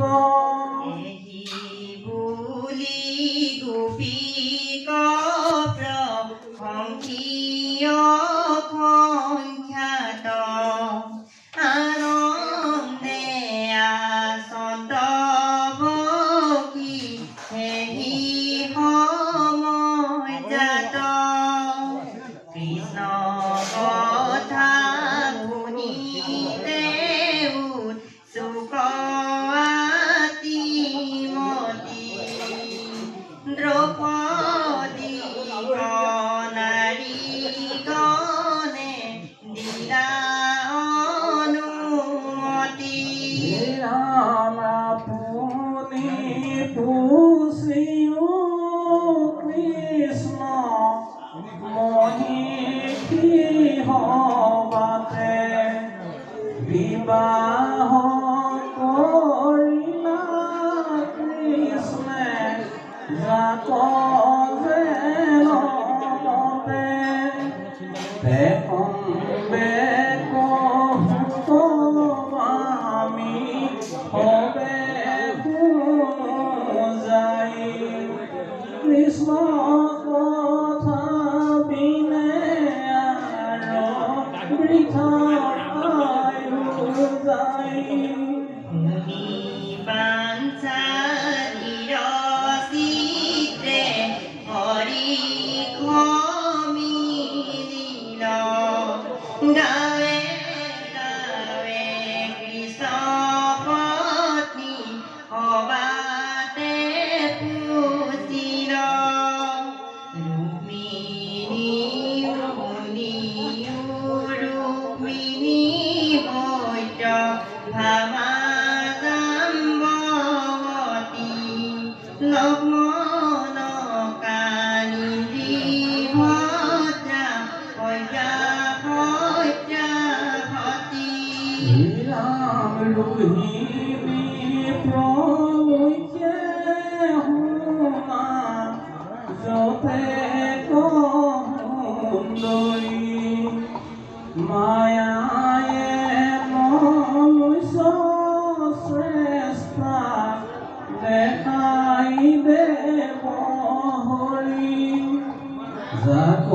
এহি বুলি গোপীক প্ৰশংসীয় সংখ্যাত আনন্দে আচন্ত বকি সেহি সময়জাত কৃষ্ণ কথা শুনিতে উৎসুক আতিমতী দ্ৰৌপদী নাৰীগণে দিলা অনুমতি কৃষ্ণ মহিষী হবাতে বিবাহ কৰিলা কৃষ্ণে যাক যেনতে দেখোন বেক আমি হবে যাই কৃষ্ণ কথা বিনে আৰু বৃথা আয়ু যাই চিত্ৰে হৰি মিলিল গাৱে গাৱে কৃষ্ণ পত্নী সবাতে পুজিল ৰুক্মিণী বৈদ্য ভামা লক্ষ্মণ কালিন্দী ভদ্ৰা প্ৰজাপতি ৰাম ৰোহিণী প্ৰভুকে শুনা যতে সুন্দৰী মায়ায়ে মনুষ্য শ্ৰেষ্ঠা দেখাই দেৱ হৰি যাক